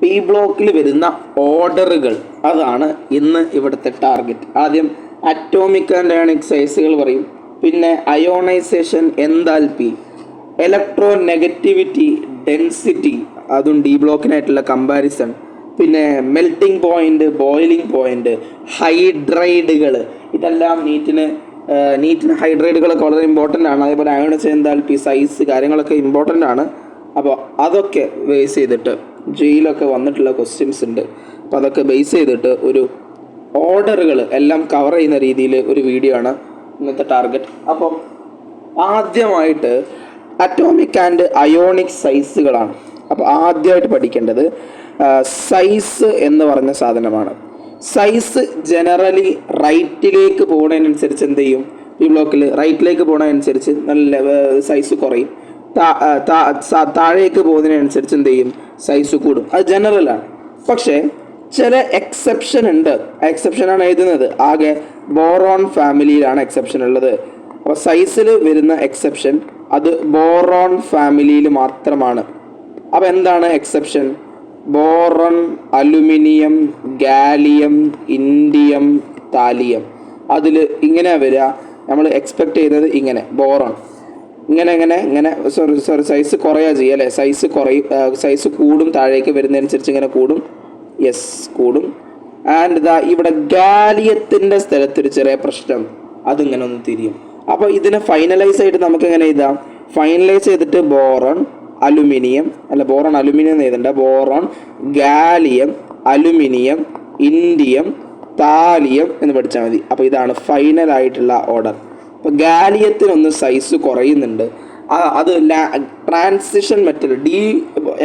P ബ്ലോക്കിൽ വരുന്ന ഓർഡറുകൾ, അതാണ് ഇന്ന് ഇവിടുത്തെ ടാർഗറ്റ്. ആദ്യം അറ്റോമിക് ആൻഡ് അയോണിക് സൈസുകൾ പറയും, പിന്നെ ionisation, enthalpy, electro negativity, density, അതും ഡി ബ്ലോക്കിനായിട്ടുള്ള കമ്പാരിസൺ, പിന്നെ മെൽറ്റിംഗ് പോയിന്റ്, ബോയിലിംഗ് പോയിന്റ്, ഹൈഡ്രൈഡുകൾ. ഇതെല്ലാം നീറ്റിന് ഹൈഡ്രൈഡുകളൊക്കെ വളരെ ഇമ്പോർട്ടൻ്റ് ആണ്. അതേപോലെ അയോണൈസേഷൻ, എൻതാൽപ്പി, സൈസ്, കാര്യങ്ങളൊക്കെ ഇമ്പോർട്ടൻ്റ് ആണ്. അപ്പോൾ അതൊക്കെ ബേസ് ചെയ്തിട്ട് ജയിലൊക്കെ വന്നിട്ടുള്ള ക്വസ്റ്റ്യൻസ് ഉണ്ട്. അപ്പോൾ അതൊക്കെ ബേസ് ചെയ്തിട്ട് ഒരു ഓർഡറുകൾ എല്ലാം കവർ ചെയ്യുന്ന രീതിയിൽ ഒരു വീഡിയോ ആണ് ഇന്നത്തെ ടാർഗറ്റ്. അപ്പം ആദ്യമായിട്ട് അറ്റോമിക് ആൻഡ് അയോണിക് സൈസുകളാണ്. അപ്പോൾ ആദ്യമായിട്ട് പഠിക്കേണ്ടത് സൈസ് എന്ന് പറഞ്ഞ സാധനമാണ്. സൈസ് ജനറലി റൈറ്റിലേക്ക് പോകുന്നതിനനുസരിച്ച് എന്ത് ചെയ്യും, ഈ ബ്ലോക്കിൽ റൈറ്റിലേക്ക് പോകുന്നതിനനുസരിച്ച് നല്ല സൈസ് കുറയും. താഴേക്ക് പോകുന്നതിനനുസരിച്ച് എന്ത് ചെയ്യും, സൈസ് കൂടും. അത് ജനറലാണ്. പക്ഷേ ചില എക്സെപ്ഷൻ ഉണ്ട്. എക്സെപ്ഷനാണ് എഴുതുന്നത്. ആകെ ബോറോൺ ഫാമിലിയിലാണ് എക്സെപ്ഷൻ ഉള്ളത്. അപ്പോൾ സൈസിൽ വരുന്ന എക്സെപ്ഷൻ അത് ബോറോൺ ഫാമിലിയിൽ മാത്രമാണ്. അപ്പോൾ എന്താണ് exception? Boron, aluminium, gallium, indium, thallium. അതിൽ ഇങ്ങനെ വരിക. നമ്മൾ എക്സ്പെക്ട് ചെയ്യുന്നത് ഇങ്ങനെ ബോറോൺ ഇങ്ങനെ സൈസ് കുറയാ ചെയ്യുക അല്ലേ? സൈസ് കുറയും, സൈസ് കൂടും, താഴേക്ക് വരുന്നതനുസരിച്ച് ഇങ്ങനെ കൂടും. യെസ്, കൂടും. ആൻഡ് ഇവിടെ ഗാലിയത്തിൻ്റെ സ്ഥലത്തൊരു ചെറിയ പ്രശ്നം, അതിങ്ങനെ ഒന്ന് തിരിയും. അപ്പോൾ ഇതിനെ ഫൈനലൈസ് ആയിട്ട് നമുക്ക് എങ്ങനെ എഴുതാം? ഫൈനലൈസ് ചെയ്തിട്ട് ബോറോൺ, അലുമിനിയം, ബോറോൺ അലുമിനിയം എഴുതണ്ട, boron, gallium, aluminium, indium, thallium എന്ന് പഠിച്ചാൽ മതി. അപ്പോൾ ഇതാണ് ഫൈനലായിട്ടുള്ള ഓർഡർ. അപ്പോൾ ഗാലിയത്തിനൊന്ന് സൈസ് കുറയുന്നുണ്ട്. അത് ട്രാൻസിഷൻ മെറ്റൽ ഡി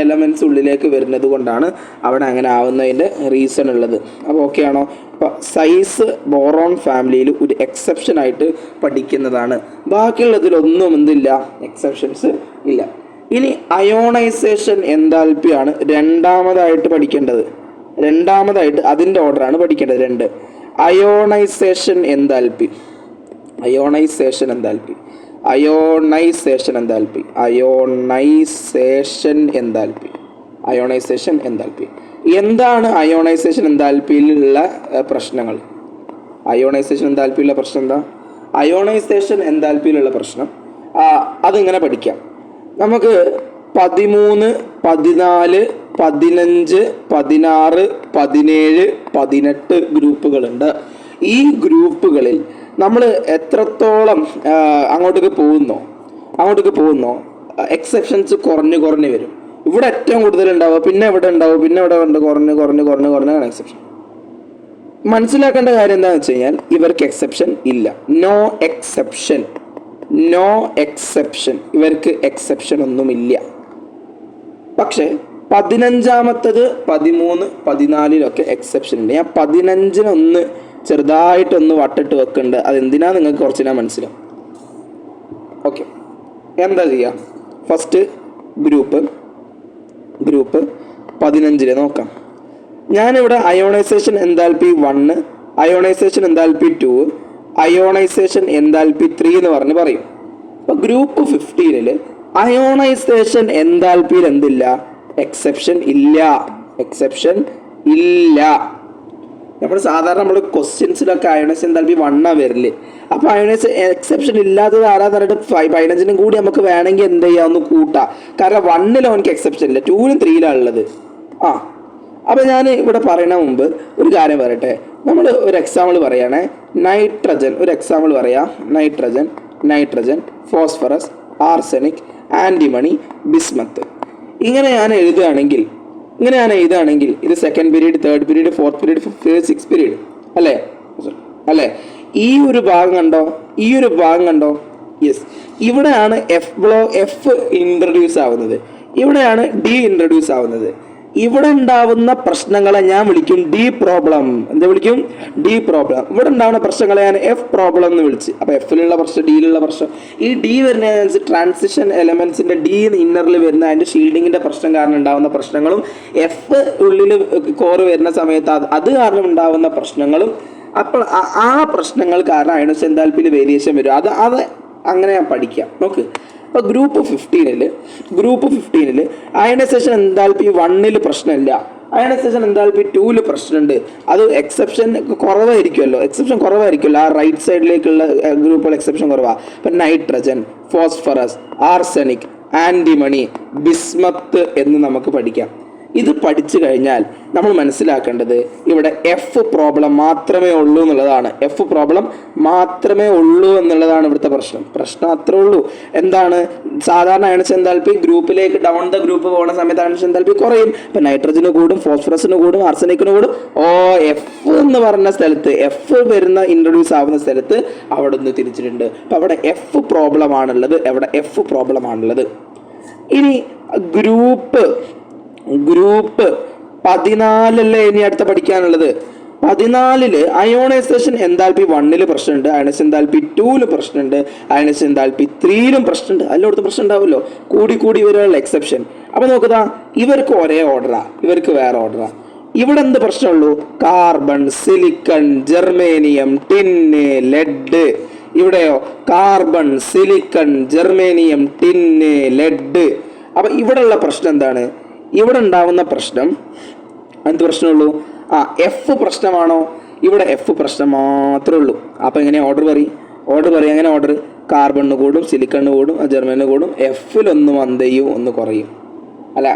എലമെൻറ്റ്സ് ഉള്ളിലേക്ക് വരുന്നത് കൊണ്ടാണ് അവിടെ അങ്ങനെ ആവുന്നതിൻ്റെ റീസൺ ഉള്ളത്. അപ്പോൾ ഓക്കെ ആണോ? അപ്പോൾ സൈസ് ബോറോൺ ഫാമിലിയിൽ ഒരു എക്സെപ്ഷൻ ആയിട്ട് പഠിക്കുന്നതാണ്. ബാക്കിയുള്ളതിലൊന്നും എന്തില്ല, എക്സെപ്ഷൻസ് ഇല്ല. ഇനി അയോണൈസേഷൻ എൻതാൽപ്പിയാണ് രണ്ടാമതായിട്ട് പഠിക്കേണ്ടത്. അതിൻ്റെ ഓർഡറാണ് പഠിക്കേണ്ടത്. 2 അയോണൈസേഷൻ എൻതാൽപ്പി. എന്താണ് അയോണൈസേഷൻ എൻതാൽപ്പിയിലുള്ള പ്രശ്നങ്ങൾ? അയോണൈസേഷൻ എൻതാൽപ്പിയിലുള്ള പ്രശ്നം എന്താ? അയോണൈസേഷൻ എൻതാൽപ്പിയിലുള്ള പ്രശ്നം അതിങ്ങനെ പഠിക്കാം. നമുക്ക് 13, 14, 15, 16, 17, 18 ഗ്രൂപ്പുകളുണ്ട്. ഈ ഗ്രൂപ്പുകളിൽ നമ്മൾ എത്രത്തോളം അങ്ങോട്ടേക്ക് പോകുന്നോ എക്സെപ്ഷൻസ് കുറഞ്ഞു വരും. ഇവിടെ ഏറ്റവും കൂടുതൽ ഉണ്ടാവുക, പിന്നെ ഇവിടെ ഉണ്ടാവും, പിന്നെ ഇവിടെ ഉണ്ട്, കുറഞ്ഞാണ് എക്സെപ്ഷൻ. മനസ്സിലാക്കേണ്ട കാര്യം എന്താണെന്ന് വെച്ച് കഴിഞ്ഞാൽ ഇവർക്ക് എക്സെപ്ഷൻ ഇല്ല. No exception. ഇവർക്ക് എക്സെപ്ഷൻ ഒന്നുമില്ല. പക്ഷേ 15-ാമത്തത്, 13, 14 എക്സെപ്ഷൻ ഉണ്ട്. ഞാൻ 15 ചെറുതായിട്ടൊന്ന് വട്ടിട്ട് വെക്കുന്നുണ്ട്. അതെന്തിനാ നിങ്ങൾക്ക് കുറച്ച് ഞാൻ മനസ്സിലാവും. ഓക്കെ, എന്താ ചെയ്യുക? ഫസ്റ്റ് ഗ്രൂപ്പ് 15 നോക്കാം. ഞാനിവിടെ ionisation enthalpy 1, ionisation enthalpy 2, ionisation enthalpy 3 എന്ന് പറയും. അപ്പോൾ ഗ്രൂപ്പ് 15 അയോണൈസേഷൻ എൻതാൽപ്പിയിൽ എന്തില്ല? എക്സെപ്ഷൻ ഇല്ല. നമ്മൾ സാധാരണ ക്വസ്റ്റ്യൻസിലൊക്കെ അയോണൈസേഷൻ എൻതാൽപ്പി 1 വരില്ലേ. അപ്പോൾ അയോണൈസേഷൻ എക്സെപ്ഷൻ ഇല്ലാത്തത് ആരാന്ന് പറഞ്ഞിട്ട് 15 കൂടി നമുക്ക് വേണമെങ്കിൽ എന്ത് ചെയ്യാം, ഒന്ന് കൂട്ടാം. കാരണം 1 അവനക്ക് എക്സെപ്ഷൻ ഇല്ല, 2 3 ഉള്ളത്. അപ്പോൾ ഞാൻ ഇവിടെ പറയുന്ന മുമ്പ് ഒരു കാര്യം പറയട്ടെ. നമ്മൾ ഒരു എക്സാമ്പിൾ പറയുകയാണെ, നൈട്രജൻ. ഒരു എക്സാമ്പിൾ പറയാം. Nitrogen, phosphorus, arsenic, antimony, bismuth. ഇങ്ങനെ ഞാൻ എഴുതുകയാണെങ്കിൽ ഇത് 2nd period, 3rd period, 4th period, 5th period, 6th period അല്ലേ? ഈ ഒരു ഭാഗം കണ്ടോ? യെസ്. ഇവിടെയാണ് എഫ് ഇൻട്രൊഡ്യൂസ് ആവുന്നത്, ഇവിടെയാണ് ഡി ഇൻട്രൊഡ്യൂസ് ആവുന്നത്. ഇവിടെ ഉണ്ടാവുന്ന പ്രശ്നങ്ങളെ ഞാൻ വിളിക്കും ഡി പ്രോബ്ലം. D problem. ഇവിടെ ഉണ്ടാവുന്ന പ്രശ്നങ്ങളെ ഞാൻ എഫ് പ്രോബ്ലം എന്ന് വിളിച്ച്. അപ്പോൾ എഫിലുള്ള പ്രശ്നം, ഡിയിലുള്ള പ്രശ്നം, ഈ ഡി വരുന്നതിനനുസരിച്ച് ട്രാൻസിഷൻ എലമെന്റ്സിന്റെ ഡി ഇന്നറിൽ വരുന്ന അതിന്റെ ഷീൽഡിങ്ങിന്റെ പ്രശ്നം കാരണം ഉണ്ടാവുന്ന പ്രശ്നങ്ങളും, എഫ് ഉള്ളിൽ കോറ് വരുന്ന സമയത്ത് അത് കാരണം ഉണ്ടാവുന്ന പ്രശ്നങ്ങളും, അപ്പോൾ ആ പ്രശ്നങ്ങൾ കാരണം അയോണൈസേഷൻ എൻതാൽപ്പിയിൽ വേരിയേഷൻ വരും. അത് അങ്ങനെ പഠിക്കാം. നോക്ക്. അപ്പോൾ ഗ്രൂപ്പ് 15 അയോണൈസേഷൻ എൻതാൽപ്പി 1 പ്രശ്നമില്ല, അയണൈസേഷൻ എന്താൽപ്പി 2-ൽ പ്രശ്നമുണ്ട്. അത് എക്സെപ്ഷൻ കുറവായിരിക്കുമല്ലോ. ആ റൈറ്റ് സൈഡിലേക്കുള്ള ഗ്രൂപ്പുകൾ എക്സെപ്ഷൻ കുറവാണ്. ഇപ്പം nitrogen, phosphorus, arsenic, antimony, bismuth എന്ന് നമുക്ക് പഠിക്കാം. ഇത് പഠിച്ചു കഴിഞ്ഞാൽ നമ്മൾ മനസ്സിലാക്കേണ്ടത് ഇവിടെ എഫ് പ്രോബ്ലം മാത്രമേ ഉള്ളൂ എന്നുള്ളതാണ്. ഇവിടുത്തെ പ്രശ്നം അത്രേ ഉള്ളൂ. എന്താണ് സാധാരണ അയണൈസേഷൻ എന്താൽപ്പി ഗ്രൂപ്പിലേക്ക് ഡൗൺ ദ ഗ്രൂപ്പ് പോകുന്ന സമയത്ത് അയണൈസേഷൻ എന്താൽപ്പി കുറയും. ഇപ്പം നൈട്രജന് കൂടും, ഫോസ്ഫറസിന് കൂടും, ആർസെനിക്കിന് കൂടും. എഫ് എന്ന് പറഞ്ഞ സ്ഥലത്ത്, എഫ് വരുന്ന ഇൻട്രൊഡ്യൂസ് ആവുന്ന സ്ഥലത്ത് അവിടെ നിന്ന് തിരിച്ചിട്ടുണ്ട്. അപ്പം അവിടെ എഫ് പ്രോബ്ലം ആണുള്ളത്. ഇനി ഗ്രൂപ്പ് 14 ഇനി അടുത്ത പഠിക്കാനുള്ളത്. 14 അയോണൈസേഷൻ എന്താൽപ്പി 1-ൽ പ്രശ്നമുണ്ട്, അയണൈസേഷൻ എന്താൽപ്പി 2-ൽ പ്രശ്നമുണ്ട്, അയണൈസേഷൻ എന്താൽപ്പി 3-ലും പ്രശ്നമുണ്ട്. അതിലോടത്ത് പ്രശ്നം ഉണ്ടാവുമല്ലോ, കൂടി വരെയുള്ള എക്സെപ്ഷൻ. അപ്പം നോക്കുക, ഇവർക്ക് ഒരേ ഓർഡറാ, ഇവർക്ക് വേറെ ഓർഡറാ. ഇവിടെ എന്ത് പ്രശ്നമുള്ളൂ? Carbon, silicon, germanium, tin, lead. ഇവിടെയോ carbon, silicon, germanium, tin, lead. അപ്പം ഇവിടെയുള്ള പ്രശ്നം എന്താണ്? ഇവിടെ ഉണ്ടാവുന്ന പ്രശ്നം എന്ത് പ്രശ്നമുള്ളൂ? എഫ് പ്രശ്നമാണോ? ഇവിടെ എഫ് പ്രശ്നം മാത്രമേ ഉള്ളൂ. അപ്പം എങ്ങനെ ഓർഡർ പറയും? എങ്ങനെ ഓർഡർ? കാർബണിന് കൂടും, സിലിക്കണിന് കൂടും, ജെർമനിന് കൂടും. എഫിലൊന്ന് മന്ദയും ഒന്ന് കുറയും. അല്ല,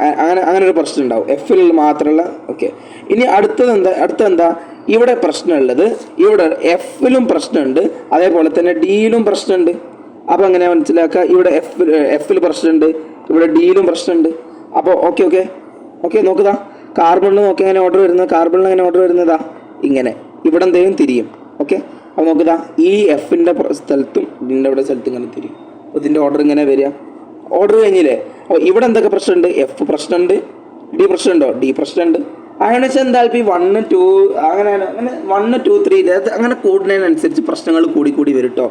അങ്ങനെ ഒരു പ്രശ്നം ഉണ്ടാവും എഫിൽ മാത്രമല്ല. ഓക്കെ, ഇനി അടുത്തെന്താ ഇവിടെ പ്രശ്നമുള്ളത്? ഇവിടെ എഫിലും പ്രശ്നമുണ്ട്, അതേപോലെ തന്നെ ഡിയിലും പ്രശ്നമുണ്ട്. അപ്പോൾ എങ്ങനെ മനസ്സിലാക്കുക? ഇവിടെ എഫിൽ പ്രശ്നമുണ്ട്, ഇവിടെ ഡിയിലും പ്രശ്നമുണ്ട്. അപ്പോൾ ഓക്കെ നോക്കുക, കാർബണിൽ നോക്കി എങ്ങനെ ഓർഡർ വരുന്നതാ ഇങ്ങനെ. ഇവിടെ എന്തെങ്കിലും തിരിയും. ഓക്കെ, അപ്പോൾ നോക്കുക, ഈ എഫിൻ്റെ സ്ഥലത്തും ഡിൻ്റെ ഇവിടെ സ്ഥലത്തും ഇങ്ങനെ തിരിയും. അപ്പോൾ ഇതിൻ്റെ ഓർഡർ ഇങ്ങനെ വരിക. ഓർഡർ കഴിഞ്ഞില്ലേ? അപ്പോൾ ഇവിടെ എന്തൊക്കെ പ്രശ്നമുണ്ട്? എഫ് പ്രശ്നമുണ്ട്, ഡി പ്രശ്നമുണ്ടോ? ഡി പ്രശ്നമുണ്ട്. അയണൈസേഷൻ എന്താൽപ്പി 1, 2 അങ്ങനെ 1, 2, 3 അങ്ങനെ കൂടുന്നതിനനുസരിച്ച് പ്രശ്നങ്ങൾ കൂടി വരും കേട്ടോ.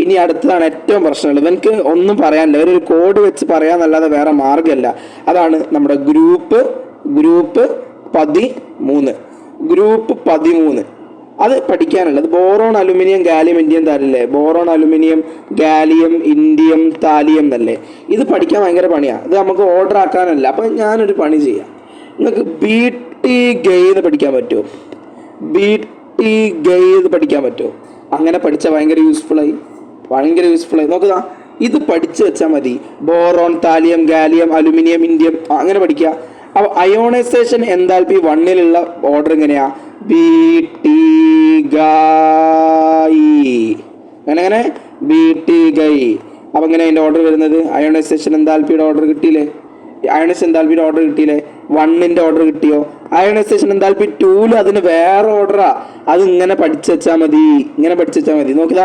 ഇനി അടുത്തതാണ് ഏറ്റവും പ്രശ്നമുള്ളത്. എനിക്ക് ഒന്നും പറയാനില്ല, ഒരു കോഡ് വെച്ച് പറയാന്നല്ലാതെ വേറെ മാർഗ്ഗമല്ല. അതാണ് നമ്മുടെ ഗ്രൂപ്പ് 13. അത് പഠിക്കാനുള്ളത് boron, aluminium, gallium, indium, thallium. Boron, aluminium, gallium, indium, thallium എന്നല്ലേ. ഇത് പഠിക്കാൻ ഭയങ്കര പണിയാണ്. ഇത് നമുക്ക് ഓർഡർ ആക്കാനല്ല. അപ്പം ഞാനൊരു പണി ചെയ്യാം. നിങ്ങൾക്ക് BT ഗൈ എന്ന് പഠിക്കാൻ പറ്റുമോ? അങ്ങനെ പഠിച്ചാൽ ഭയങ്കര യൂസ്ഫുള്ളായി. നോക്കുക, ഇത് പഠിച്ചു വെച്ചാൽ മതി. Boron, thallium, gallium, aluminium, indium അങ്ങനെ പഠിക്കുക. അപ്പോൾ അയോണൈസേഷൻ എന്താൽപ്പി 1-ലുള്ള ഓർഡർ എങ്ങനെയാ? BT ഗൈ. അങ്ങനെ BT ഗൈ. അപ്പം എങ്ങനെ അതിൻ്റെ ഓർഡർ വരുന്നത്? അയോണൈസേഷൻ എന്താൽപ്പിയുടെ ഓർഡർ കിട്ടിയില്ലേ? 1-ന്റെ ഓർഡർ കിട്ടിയോ? അയോണൈസേഷൻ എന്താൽപ്പി 2-ൽ അതിന് വേറെ ഓർഡറാ. അത് ഇങ്ങനെ പഠിച്ചു വെച്ചാൽ മതി. നോക്കുക,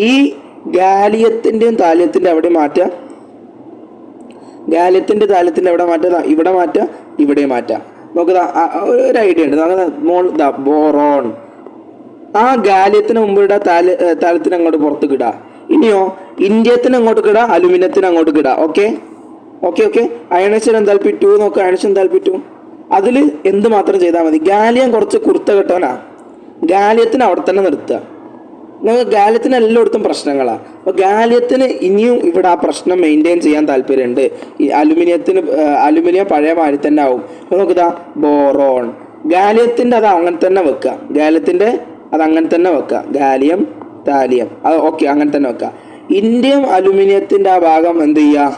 ഈ ഗാലിയത്തിൻ്റെയും താലിയത്തിൻ്റെ അവിടെ മാറ്റുക. ഇവിടെ മാറ്റുക, ഇവിടെ മാറ്റുക. നോക്കുക, ഒരു ഐഡിയ ഉണ്ട്. ബോറോൺ ആ ഗാലിയത്തിന് മുമ്പ് ഇടുക, താലിയത്തിന് അങ്ങോട്ട് പുറത്തേക്ക് ഇടുക. ഇനിയോ ഇൻഡിയത്തിന് അങ്ങോട്ട് ഇടുക, അലുമിനിയത്തിന് അങ്ങോട്ട് ഇടുക. ഓക്കെ. അയണൈസേഷൻ എന്താൽപ്പി 2 നോക്കുക. അയണൈസേഷൻ എന്താൽപ്പി 2 അതിൽ എന്ത് മാത്രം ചെയ്താൽ മതി? ഗാലിയം കുറച്ച് കുർത്ത കെട്ടാനാ, ഗാലിയത്തിന് അവിടെ തന്നെ നിർത്തുക. നമുക്ക് ഗാലിയത്തിന് എല്ലായിടത്തും പ്രശ്നങ്ങളാണ്. അപ്പോൾ ഗാലിയത്തിന് ഇനിയും ഇവിടെ ആ പ്രശ്നം മെയിൻറ്റെയിൻ ചെയ്യാൻ താല്പര്യമുണ്ട്. ഈ അലുമിനിയം പഴയ മാതിരി തന്നെ ആവും. അപ്പോൾ നോക്കുക, ബോറോൺ, ഗാലിയത്തിൻ്റെ അത് അങ്ങനെ തന്നെ വെക്കുക. ഗാലിയം, താലിയം അത് ഓക്കെ, അങ്ങനെ തന്നെ വെക്കുക. ഇൻഡിയം അലുമിനിയത്തിൻ്റെ ആ ഭാഗം എന്ത് ചെയ്യുക?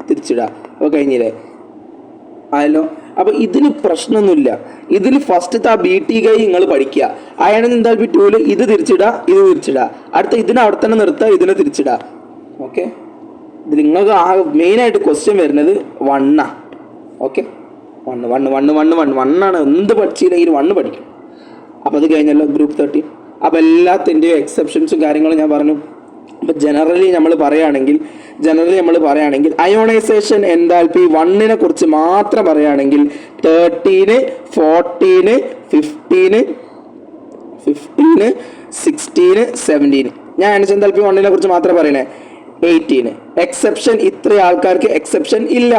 തിരിച്ചിടുക. അപ്പോൾ കഴിഞ്ഞില്ലേ? ആയല്ലോ. അപ്പോൾ ഇതിന് പ്രശ്നമൊന്നുമില്ല. ഇതിൽ ഫസ്റ്റത്തെ ആ BT ഗൈ നിങ്ങൾ പഠിക്കുക. അയണൈസേഷൻ എന്താൽപ്പി 2-ൽ ഇത് തിരിച്ചിടുക. അടുത്ത ഇതിനെ അവിടെ തന്നെ നിർത്തുക, ഇതിനെ തിരിച്ചിടുക. ഓക്കെ, ഇത് നിങ്ങൾക്ക് ആ മെയിനായിട്ട് ക്വസ്റ്റ്യൻ വരുന്നത് 1 ഓക്കെ. 1 ആണ്. എന്ത് പഠിച്ചില്ലെങ്കിൽ 1 പഠിക്കും. അപ്പോൾ അത് കഴിഞ്ഞല്ലോ ഗ്രൂപ്പ് 13. അപ്പോൾ എല്ലാത്തിൻ്റെയും എക്സെപ്ഷൻസും കാര്യങ്ങളും ഞാൻ പറഞ്ഞു. അപ്പോൾ ജനറലി നമ്മൾ പറയുകയാണെങ്കിൽ അയോണൈസേഷൻ എന്താൽപ്പി 1-നെ കുറിച്ച് മാത്രം പറയുകയാണെങ്കിൽ 13, 14, 15, 16, 17. ഞാൻ അയണൈസേഷൻ എന്താൽപ്പി 1-നെ കുറിച്ച് മാത്രമേ പറയണേ. 18 എക്സെപ്ഷൻ. ഇത്ര ആൾക്കാർക്ക് എക്സെപ്ഷൻ ഇല്ല.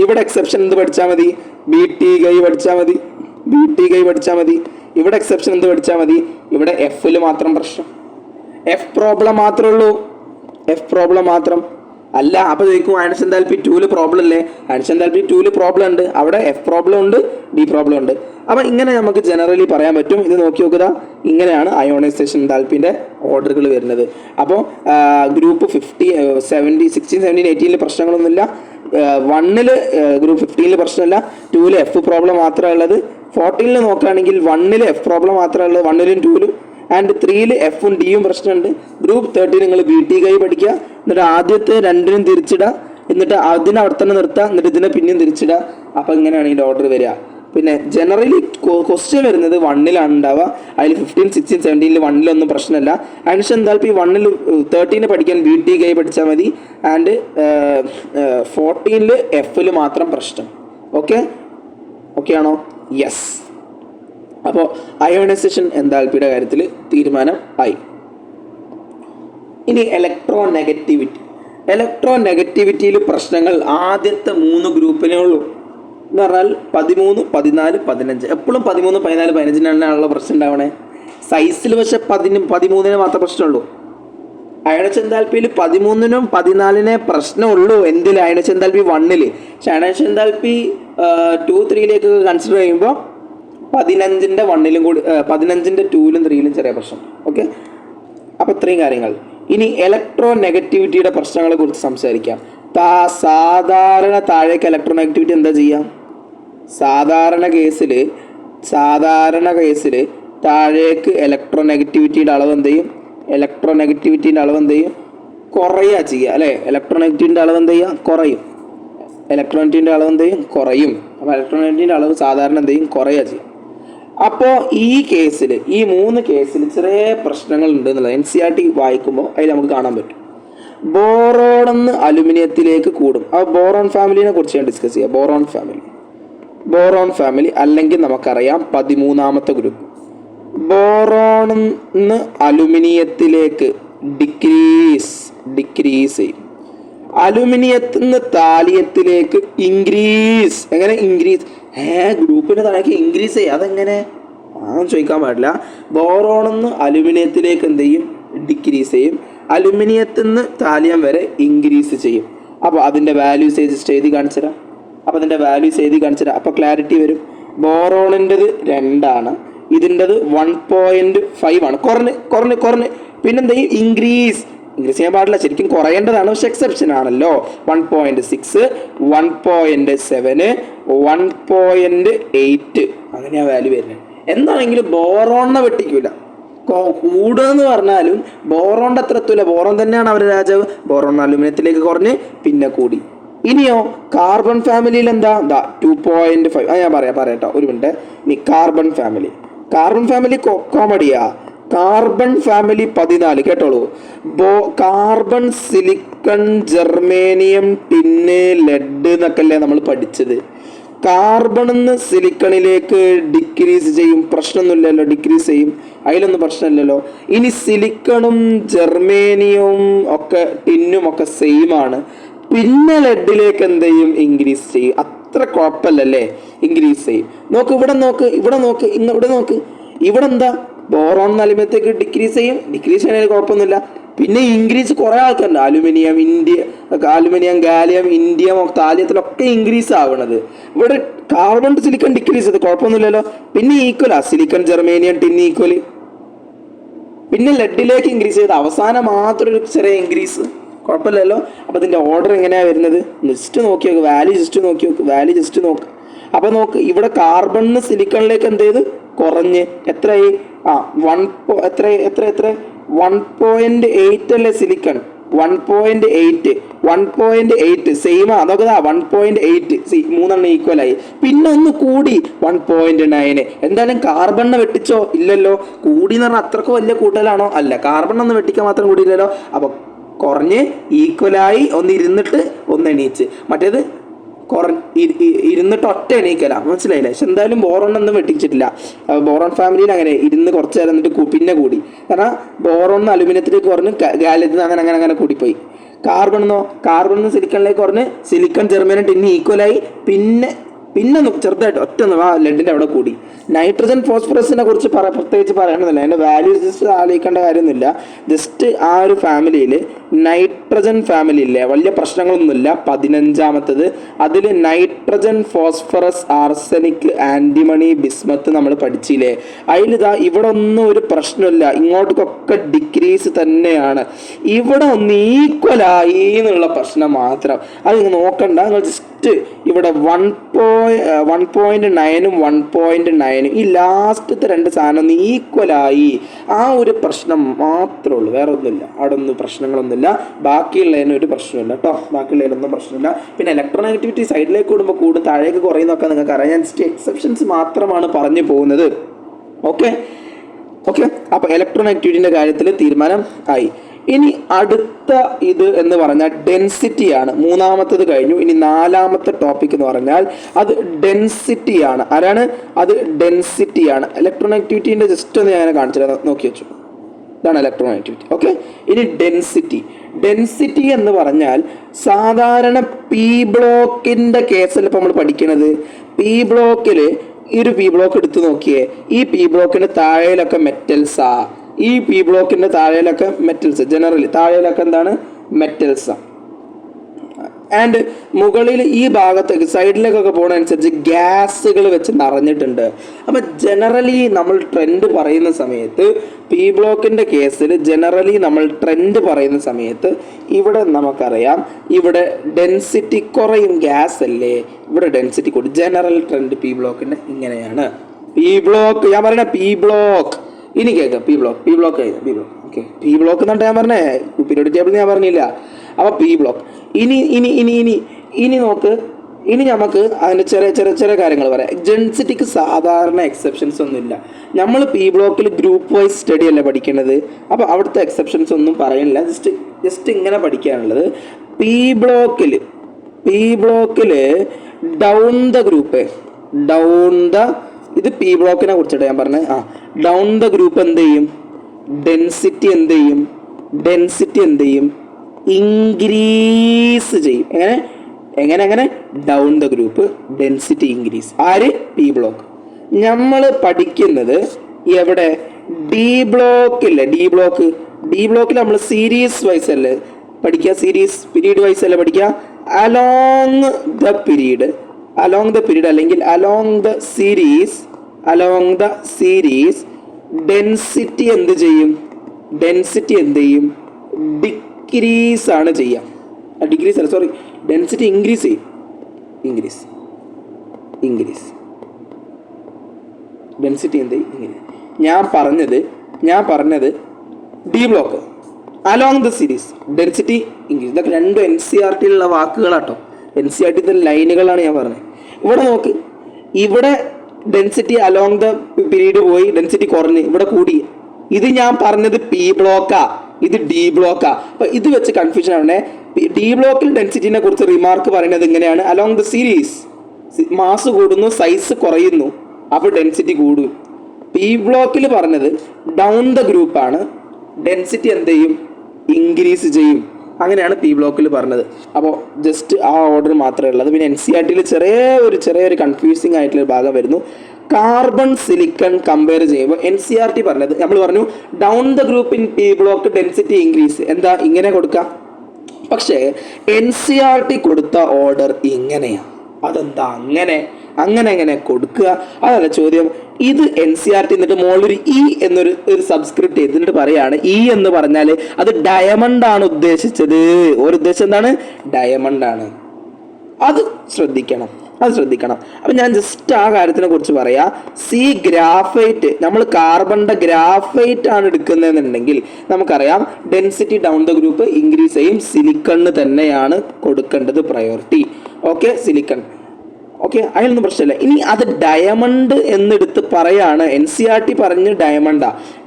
ഇവിടെ എക്സെപ്ഷൻ എന്ത് പഠിച്ചാൽ മതി? BT ഗൈ പഠിച്ചാൽ മതി. ഇവിടെ എക്സെപ്ഷൻ എന്ത് പഠിച്ചാൽ മതി? ഇവിടെ എഫിൽ മാത്രം പ്രശ്നം, എഫ് പ്രോബ്ലം മാത്രമേ ഉള്ളൂ. അല്ല, അപ്പോൾ ചോദിക്കും അയൺസ് എൻതാൽപ്പി 2 പ്രോബ്ലം അല്ലേ? അയൺസ് എൻതാൽപ്പി 2 പ്രോബ്ലം ഉണ്ട്, അവിടെ എഫ് പ്രോബ്ലം ഉണ്ട്, ഡി പ്രോബ്ലം ഉണ്ട്. അപ്പോൾ ഇങ്ങനെ നമുക്ക് ജനറലി പറയാൻ പറ്റും. ഇത് നോക്കി നോക്കുക, ഇങ്ങനെയാണ് അയോണൈസേഷൻ എൻതാൽപ്പിൻ്റെ ഓർഡറുകൾ വരുന്നത്. അപ്പോൾ ഗ്രൂപ്പ് 50 70 16 17 18 പ്രശ്നങ്ങളൊന്നുമില്ല. 1 ഗ്രൂപ്പ് 15 പ്രശ്നമില്ല. 2 എഫ് പ്രോബ്ലം മാത്രമേ ഉള്ളത്. 14 നോക്കുകയാണെങ്കിൽ 1 എഫ് പ്രോബ്ലം മാത്രമേ ഉള്ളത്, 1 2 ആൻഡ് 3 എഫും ഡിയും പ്രശ്നമുണ്ട്. ഗ്രൂപ്പ് 13 നിങ്ങൾ ബി ടി കൈ പഠിക്കുക, എന്നിട്ട് ആദ്യത്തെ 2 തിരിച്ചിടുക, എന്നിട്ട് അതിനെ അവിടെ തന്നെ നിർത്തുക, എന്നിട്ട് ഇതിനെ പിന്നെയും തിരിച്ചിടുക. അപ്പോൾ ഇങ്ങനെയാണ് ഇതിൻ്റെ ഓർഡർ വരിക. പിന്നെ ജനറലി ക്വസ്റ്റ്യൻ വരുന്നത് 1 ഉണ്ടാവുക. അതിൽ 15 16 17 1 പ്രശ്നമില്ല. അയൺസ് എൻതാൽപ്പി 13 പഠിക്കാൻ ബി ടി കൈ പഠിച്ചാൽ മതി. ആൻഡ് 14 എഫിൽ മാത്രം പ്രശ്നം. ഓക്കെ ആണോ? യെസ്. അപ്പോൾ അയോണൈസേഷൻ എൻതാൽപ്പിയുടെ കാര്യത്തിൽ തീരുമാനം ആയി. ഇനി ഇലക്ട്രോ നെഗറ്റിവിറ്റിയിൽ പ്രശ്നങ്ങൾ ആദ്യത്തെ 3 ഗ്രൂപ്പിനേ ഉള്ളൂ. എന്ന് പറഞ്ഞാൽ 13 14 15. എപ്പോഴും 13 14 15 പ്രശ്നം ഉണ്ടാവണേ. സൈസിൽ പക്ഷെ 13 മാത്രമേ പ്രശ്നമുള്ളൂ. അയൺസ് എൻതാൽപ്പിയിൽ 13 14 പ്രശ്നമുള്ളൂ. എന്തിൽ? Ions enthalpy 1. പക്ഷെ അയൺസ് എൻതാൽപ്പി 2 3 കൺസിഡർ ചെയ്യുമ്പോൾ 15ന്റെ 1 കൂടി 15ന്റെ 2 3 ചെറിയ പ്രശ്നം. ഓക്കെ, അപ്പോൾ ഇത്രയും കാര്യങ്ങൾ. ഇനി ഇലക്ട്രോ നെഗറ്റിവിറ്റിയുടെ പ്രശ്നങ്ങളെ കുറിച്ച് സംസാരിക്കാം. സാധാരണ താഴേക്ക് ഇലക്ട്രോ നെഗറ്റിവിറ്റി എന്താ ചെയ്യാം? സാധാരണ കേസിൽ താഴേക്ക് ഇലക്ട്രോ നെഗറ്റിവിറ്റിയുടെ അളവ് എന്ത് ചെയ്യും? കുറയുക ചെയ്യുക അല്ലേ? ഇലക്ട്രോ നെഗറ്റിവിറ്റിൻ്റെ അളവ് എന്ത് ചെയ്യുക? കുറയും. അപ്പോൾ ഇലക്ട്രോ നെഗറ്റിവിറ്റിൻ്റെ അളവ് സാധാരണ എന്ത് ചെയ്യും? കുറയുക ചെയ്യും. അപ്പോൾ ഈ 3 കേസിൽ ചെറിയ പ്രശ്നങ്ങൾ ഉണ്ട് എന്നുള്ളത് NCERT വായിക്കുമ്പോൾ അതിൽ നമുക്ക് കാണാൻ പറ്റും. ബോറോണെന്ന് അലുമിനിയത്തിലേക്ക് കൂടും. അപ്പോൾ ബോറോൺ ഫാമിലിനെ കുറിച്ച് ഞാൻ ഡിസ്കസ് ചെയ്യാം. ബോറോൺ ഫാമിലി അല്ലെങ്കിൽ നമുക്കറിയാം 13ാമത്തെ ഗ്രൂപ്പ്. ബോറോണെന്ന് അലുമിനിയത്തിലേക്ക് ഡിക്രീസ് ചെയ്യും. അലുമിനിയത്തിൽ നിന്ന് താലിയത്തിലേക്ക് ഇൻക്രീസ്. എങ്ങനെ ഇൻക്രീസ്? ഗ്രൂപ്പിൻ്റെ താഴേക്ക് ഇൻക്രീസ് ചെയ്യും. അതെങ്ങനെ? ചോദിക്കാൻ പാടില്ല. ബോറോണെന്ന് അലുമിനിയത്തിലേക്ക് എന്ത് ചെയ്യും? ഡിക്രീസ് ചെയ്യും. അലുമിനിയത്തിൽ നിന്ന് താലിയം വരെ ഇൻക്രീസ് ചെയ്യും. അപ്പോൾ അതിൻ്റെ വാല്യൂസ് എഴുതി കാണിച്ചു തരാം. അപ്പോൾ ക്ലാരിറ്റി വരും. ബോറോണിൻ്റെത് 2 ആണ്, ഇതിൻ്റെത് 1.5 ആണ്. കുറഞ്ഞ് പിന്നെന്താ ചെയ്യും? ഇൻക്രീസ് ചെയ്യാൻ പാടില്ല, ശരിക്കും കുറയേണ്ടതാണ്, പക്ഷെ എക്സെപ്ഷൻ ആണല്ലോ. 1.6 1.7 1.8 അങ്ങനെയാ വാല്യൂ വരുന്നത്. എന്താണെങ്കിലും ബോറോണിനെ വെട്ടിക്കൂല. കൂടുക എന്ന് പറഞ്ഞാലും ബോറോണിൻ്റെ അത്ര എത്തൂല. ബോറോൺ തന്നെയാണ് അവർ രാജാവ്. ബോറോൺ അലുമിനിയത്തിലേക്ക് കുറഞ്ഞ് പിന്നെ കൂടി. ഇനിയോ കാർബൺ ഫാമിലിയിൽ എന്താ? 2.5. ഞാൻ പറയാട്ടോ, ഒരു മിനിറ്റ്. ഇനി കാർബൺ ഫാമിലി കോമഡിയാ. കാർബൺ ഫാമിലി 14 കേട്ടോളൂ. Carbon, silicon, germanium, tin, lead എന്നൊക്കെ അല്ലേ നമ്മൾ പഠിച്ചത്. കാർബണിൽ നിന്ന് സിലിക്കണിലേക്ക് ഡിക്രീസ് ചെയ്യും, പ്രശ്നമൊന്നുമില്ലല്ലോ, ഡിക്രീസ് ചെയ്യും, അതിലൊന്നും പ്രശ്നമില്ലല്ലോ. ഇനി സിലിക്കണും ജർമേനിയവും ഒക്കെ ടിന്നും ഒക്കെ സെയിം ആണ്. പിന്നെ ലെഡിലേക്ക് എന്ത് ചെയ്യും? ഇൻക്രീസ് ചെയ്യും. അത്ര കുഴപ്പമില്ലല്ലേ, ഇൻക്രീസ് ചെയ്യും. ഇവിടെ നോക്ക്. ഇവിടെ എന്താ? ബോറോൺ അലുമിനിയത്തേക്ക് ഡിക്രീസ് ചെയ്യുന്നതിന് കുഴപ്പമൊന്നുമില്ല. പിന്നെ ഇൻക്രീസ് കുറേ ആൾക്കാരുണ്ട്. അലുമിനിയം ഗാലിയം ഇൻഡിയം താലിയത്തിലൊക്കെ ഇൻക്രീസ് ആവണത്. ഇവിടെ കാർബൺ ടു സിലിക്കൺ ഡിക്രീസ് ചെയ്ത് കുഴപ്പമൊന്നുമില്ലല്ലോ. പിന്നെ ഈക്വലാ, സിലിക്കൺ ജർമേനിയം ടിൻ ഈക്വല്. പിന്നെ ലെഡിലേക്ക് ഇൻക്രീസ് ചെയ്ത് അവസാനം മാത്രം ഒരു ചെറിയ ഇൻക്രീസ്, കുഴപ്പമില്ലല്ലോ. അപ്പോൾ ഇതിൻ്റെ ഓർഡർ എങ്ങനെയാണ് വരുന്നത്? ജസ്റ്റ് നോക്കി നോക്ക്, വാല്യൂ ജസ്റ്റ് നോക്ക്. അപ്പോൾ നോക്ക്, ഇവിടെ കാർബണിന് സിലിക്കണിലേക്ക് എന്ത് ചെയ്ത്? കുറഞ്ഞ് എത്രയായി? 1.8 അല്ലേ സിലിക്കൺ? 1.8 സെയിം. അതൊക്കെ 1.8 3 ഈക്വലായി. പിന്നെ ഒന്ന് കൂടി 1.9. എന്തായാലും കാർബണിനെ വെട്ടിച്ചോ? ഇല്ലല്ലോ. കൂടി എന്ന് പറഞ്ഞാൽ അത്രക്ക് വലിയ കൂട്ടലാണോ? അല്ല. കാർബൺ ഒന്ന് വെട്ടിക്കാൻ മാത്രം കൂടിയില്ലല്ലോ. അപ്പോൾ കുറഞ്ഞ് ഈക്വലായി, ഒന്ന് ഇരുന്നിട്ട് ഒന്ന് എണീച്ച്. മറ്റേത് ഇരുന്നിട്ട് ഒറ്റ എണീക്കല, മനസ്സിലായില്ലേ? പക്ഷെ എന്തായാലും ബോറോണൊന്നും വെട്ടിച്ചിട്ടില്ല. ബോറോൺ ഫാമിലിയിൽ അങ്ങനെ ഇരുന്ന് കുറച്ച് നേരം എന്നിട്ട് പിന്നെ കൂടി. കാരണം ബോറോൺ അലുമിനിയത്തിലേക്ക് കുറഞ്ഞ് ഗാലിയത്തിൽ നിന്ന് അങ്ങനെ കൂടിപ്പോയി. കാർബണിന്ന് സിലിക്കണിലേക്ക് കുറഞ്ഞ് സിലിക്കൺ ജർമേനിയം ടിന്ന് ഈക്വലായി. പിന്നെ പിന്നെ ചെറുതായിട്ട് ഒറ്റ ലെഡിൻ്റെ അവിടെ കൂടി. നൈട്രജൻ ഫോസ്ഫറസിനെ കുറിച്ച് പ്രത്യേകിച്ച് പറയണമെന്നില്ല, അതിൻ്റെ വാല്യൂ ജസ്റ്റ് ആലോചിക്കേണ്ട കാര്യമൊന്നുമില്ല. ജസ്റ്റ് ആ ഒരു ഫാമിലിയിൽ നൈട്രജൻ ഫാമിലി ഇല്ലേ, വലിയ പ്രശ്നങ്ങളൊന്നുമില്ല. 15ാമത്തത് അതിൽ nitrogen phosphorus arsenic antimony bismuth നമ്മൾ പഠിച്ചില്ലേ. അതിലിതാ ഇവിടെ ഒന്നും ഒരു പ്രശ്നമില്ല, ഇങ്ങോട്ടൊക്കെ ഡിക്രീസ് തന്നെയാണ്. ഇവിടെ ഒന്ന് ഈക്വലായി എന്നുള്ള പ്രശ്നം മാത്രം. അത് നിങ്ങൾ നോക്കണ്ട, നിങ്ങൾ ജസ്റ്റ് ഇവിടെ 1.9ഉം 1.9 ഈ ലാസ്റ്റത്തെ രണ്ട് സാധനം ഒന്ന് ഈക്വലായി, ആ ഒരു പ്രശ്നം മാത്രമേ ഉള്ളൂ, വേറെ ഒന്നുമില്ല. അവിടെ ഒന്നും പ്രശ്നങ്ങളൊന്നുമില്ല, ബാക്കിയുള്ളതിന് ഒരു പ്രശ്നമില്ല കേട്ടോ, ബാക്കിയുള്ളതിനൊന്നും പ്രശ്നമില്ല. പിന്നെ ഇലക്ട്രോനെഗറ്റിവിറ്റി സൈഡിലേക്ക് കൂടുമ്പോൾ കൂടും, താഴേക്ക് കുറയുന്നൊക്കെ നിങ്ങൾക്ക് അറിയാം. ഞാൻ ജസ്റ്റ് എക്സെപ്ഷൻസ് മാത്രമാണ് പറഞ്ഞു പോകുന്നത്. ഓക്കെ ഓക്കെ അപ്പോൾ ഇലക്ട്രോനെഗറ്റിവിറ്റിൻ്റെ കാര്യത്തിൽ തീരുമാനം ആയി. ഇനി അടുത്ത ഇത് എന്ന് പറഞ്ഞാൽ ഡെൻസിറ്റിയാണ്. 3ാമത്തത് കഴിഞ്ഞു. ഇനി 4ാമത്തെ ടോപ്പിക് എന്ന് പറഞ്ഞാൽ അത് ഡെൻസിറ്റിയാണ്. ആരാണ് അത്? ഡെൻസിറ്റിയാണ്. ഇലക്ട്രോനെഗറ്റിവിറ്റീൻ്റെ ജസ്റ്റ് ഒന്ന് ഞാൻ കാണിച്ചില്ല, നോക്കി വെച്ചു. ഇതാണ് ഇലക്ട്രോനെഗറ്റിവിറ്റി. ഓക്കെ, ഇനി ഡെൻസിറ്റി എന്ന് പറഞ്ഞാൽ സാധാരണ പി ബ്ലോക്കിൻ്റെ കേസിൽ ഇപ്പോൾ നമ്മൾ പഠിക്കുന്നത്, പി ബ്ലോക്കിൽ ഈ ഒരു പി ബ്ലോക്ക് എടുത്ത് നോക്കിയേ, ഈ പി ബ്ലോക്കിൻ്റെ താഴെയിലൊക്കെ മെറ്റൽസാ, ഈ പി ബ്ലോക്കിൻ്റെ താഴെയിലൊക്കെ മെറ്റൽസ്, ജനറലി താഴെയിലൊക്കെ എന്താണ്? മെറ്റൽസാ. ആൻഡ് മുകളിൽ ഈ ഭാഗത്തേക്ക് സൈഡിലേക്കൊക്കെ പോകുന്നതനുസരിച്ച് ഗ്യാസുകൾ വെച്ച് നിറഞ്ഞിട്ടുണ്ട്. അപ്പം ജനറലി നമ്മൾ ട്രെൻഡ് പറയുന്ന സമയത്ത്, പി ബ്ലോക്കിൻ്റെ കേസിൽ ജനറലി നമ്മൾ ട്രെൻഡ് പറയുന്ന സമയത്ത് ഇവിടെ നമുക്കറിയാം, ഇവിടെ ഡെൻസിറ്റി കുറയും, ഗ്യാസ് അല്ലേ, ഇവിടെ ഡെൻസിറ്റി കൂടും. ജനറൽ ട്രെൻഡ് പി ബ്ലോക്കിൻ്റെ ഇങ്ങനെയാണ്. പി ബ്ലോക്ക് ഞാൻ പറയണ പി ബ്ലോക്ക്, ഇനി കേൾക്കാം. P block okay, P block എന്നിട്ട് ഞാൻ പറഞ്ഞേ, പീരിയോഡിക് ടേബിൾ ഞാൻ പറഞ്ഞില്ല. അപ്പോൾ പി ബ്ലോക്ക്. ഇനി നോക്ക്, ഇനി നമുക്ക് അതിൻ്റെ ചെറിയ കാര്യങ്ങൾ പറയാം. ഡെൻസിറ്റിക്ക് സാധാരണ എക്സെപ്ഷൻസ് ഒന്നുമില്ല. നമ്മൾ പി ബ്ലോക്കിൽ ഗ്രൂപ്പ് വൈസ് സ്റ്റഡി അല്ലേ പഠിക്കുന്നത്, അപ്പോൾ അവിടുത്തെ എക്സെപ്ഷൻസ് ഒന്നും പറയുന്നില്ല, ജസ്റ്റ് ഇങ്ങനെ പഠിക്കാനുള്ളത്. പി ബ്ലോക്കിൽ ഡൗൺ ദ ഗ്രൂപ്പ്, ഇത് പി ബ്ലോക്കിനെ കുറിച്ചിട്ട് ഞാൻ പറഞ്ഞത്. ഡൗൺ ദ ഗ്രൂപ്പ് എന്ത് ചെയ്യും? ഡെൻസിറ്റി എന്ത് ചെയ്യും? ഇൻക്രീസ് ചെയ്യും. എങ്ങനെ? Down the group density increase. ആര്? P block. നമ്മൾ പഠിക്കുന്നത് എവിടെ? ഡി ബ്ലോക്കില്ലേ, ഡി ബ്ലോക്കിൽ നമ്മൾ സീരീസ് വൈസ് അല്ലേ പഠിക്കുക, പീരീഡ് വൈസ് അല്ലേ പഠിക്കുക. അലോങ് ദ പീരീഡ് അല്ലെങ്കിൽ അലോങ് ദ സീരീസ് ഡെൻസിറ്റി എന്ത് ചെയ്യും? ഡിക്രീസ് ആണ് ചെയ്യാം. ഡെൻസിറ്റി ഇൻക്രീസ് ചെയ്യും. ഡെൻസിറ്റി എന്ത് ചെയ്യും? ഞാൻ പറഞ്ഞത് D block along the series density increase. ഇതൊക്കെ രണ്ടും NCERT വാക്കുകളാട്ടോ, NCERT ലൈനുകളാണ് ഞാൻ പറഞ്ഞത്. ഇവിടെ നോക്ക്, ഇവിടെ ഡെൻസിറ്റി അലോങ് ദ പീരീഡ് പോയി, ഡെൻസിറ്റി കുറഞ്ഞ് ഇവിടെ കൂടി. ഇത് ഞാൻ പറഞ്ഞത് പി ബ്ലോക്കാ, ഇത് ഡി ബ്ലോക്കാ. അപ്പൊ ഇത് വെച്ച് കൺഫ്യൂഷൻ ആവണേ. ഡി ബ്ലോക്കിൽ ഡെൻസിറ്റിനെ കുറിച്ച് റിമാർക്ക് പറയുന്നത് ഇങ്ങനെയാണ്: അലോങ് ദ സീരീസ് മാസ് കൂടുന്നു, സൈസ് കുറയുന്നു, അപ്പോൾ ഡെൻസിറ്റി കൂടും. പി ബ്ലോക്കിൽ പറഞ്ഞത് ഡൗൺ ദ ഗ്രൂപ്പാണ്, ഡെൻസിറ്റി എന്ത് ചെയ്യും? ഇൻക്രീസ് ചെയ്യും. അങ്ങനെയാണ് പി ബ്ലോക്കിൽ പറഞ്ഞത്. അപ്പോൾ ജസ്റ്റ് ആ ഓർഡർ മാത്രമേ ഉള്ളത്. പിന്നെ NCERT ചെറിയൊരു കൺഫ്യൂസിങ് ആയിട്ടുള്ള ഭാഗം വരുന്നു. കാർബൺ സിലിക്കൺ കമ്പയർ ചെയ്യുമ്പോൾ NCERT പറഞ്ഞത്, നമ്മൾ പറഞ്ഞു down the group in P block density increase, എന്താ ഇങ്ങനെ കൊടുക്കാം. പക്ഷേ NCERT കൊടുത്ത ഓർഡർ ഇങ്ങനെയാണ്. അതെന്താ അങ്ങനെ കൊടുക്കുക? അതല്ല ചോദ്യം. ഇത് NCERT എന്നിട്ട് മുകളിലൊരു E എന്നൊരു സബ്സ്ക്രിപ്റ്റ് ചെയ്തിട്ട് പറയാണ്, E എന്ന് പറഞ്ഞാൽ അത് ഡയമണ്ട് ആണ് ഉദ്ദേശിച്ചത്. ഒരു ഉദ്ദേശം എന്താണ്? ഡയമണ്ട് ആണ്. അത് ശ്രദ്ധിക്കണം. അപ്പം ഞാൻ ജസ്റ്റ് ആ കാര്യത്തിനെ കുറിച്ച് പറയാം. ഗ്രാഫൈറ്റ്, നമ്മൾ കാർബണിന്റെ ഗ്രാഫൈറ്റ് ആണ് എടുക്കുന്നതെന്നുണ്ടെങ്കിൽ നമുക്കറിയാം density down the group increase ചെയ്യും. സിലിക്കണ് തന്നെയാണ് കൊടുക്കേണ്ടത് പ്രയോറിറ്റി. Okay, silicon. ഓക്കെ, അതിനൊന്നും പ്രശ്നമില്ല. ഇനി അത് ഡയമണ്ട് എന്നെടുത്ത് പറയാണ്. NCERT പറഞ്ഞ്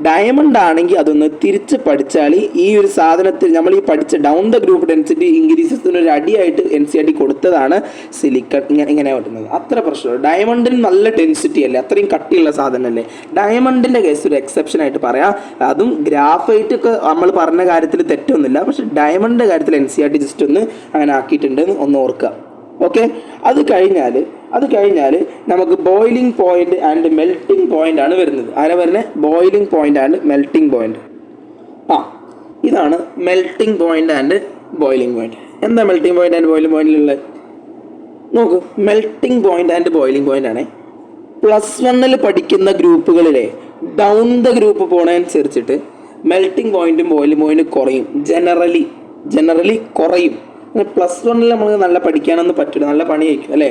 ഡയമണ്ട് ആണെങ്കിൽ അതൊന്ന് തിരിച്ച് പഠിച്ചാൽ ഈ ഒരു സാധനത്തിൽ നമ്മൾ ഈ പഠിച്ച ഡൗൺ ദ ഗ്രൂപ്പ് ഡെൻസിറ്റി ഇൻക്രീസസിന് ഒരു അടിയായിട്ട് NCERT കൊടുത്തതാണ് സിലിക്കൺ. ഇങ്ങനെ വരുന്നത് അത്ര പ്രശ്നമില്ല. ഡയമണ്ടിന് നല്ല ഡെൻസിറ്റി അല്ലേ, അത്രയും കട്ടിയുള്ള സാധനമല്ലേ. ഡയമണ്ടിൻ്റെ കേസ് ഒരു എക്സെപ്ഷൻ ആയിട്ട് പറയാം. അതും ഗ്രാഫൈറ്റ് ഒക്കെ നമ്മൾ പറഞ്ഞ കാര്യത്തിൽ തെറ്റൊന്നുമില്ല. പക്ഷെ ഡയമണ്ടിൻ്റെ കാര്യത്തിൽ NCERT ജസ്റ്റ് ഒന്ന് അങ്ങനെ ആക്കിയിട്ടുണ്ട്, ഒന്ന് ഓർക്കുക. ഓക്കെ, അത് കഴിഞ്ഞാൽ അത് കഴിഞ്ഞാൽ നമുക്ക് boiling point and melting point ആണ് വരുന്നത്. ആരാ വരുന്നത്? Boiling point and melting point. ആ ഇതാണ് melting point and boiling point. എന്താ മെൽറ്റിംഗ് പോയിന്റ് ആൻഡ് ബോയിലിംഗ് പോയിന്റിലുള്ളത്? നോക്ക്, melting point and boiling point ആണ് +1 പഠിക്കുന്ന ഗ്രൂപ്പുകളിലെ ഡൗൺ ദ ഗ്രൂപ്പ് പോണതനുസരിച്ചിട്ട് മെൽറ്റിംഗ് പോയിന്റും ബോയിലിംഗ് പോയിന്റും കുറയും. ജനറലി കുറയും. +1 നമുക്ക് നല്ല പഠിക്കാനൊന്നും പറ്റില്ല, നല്ല പണിയായിരിക്കും അല്ലേ?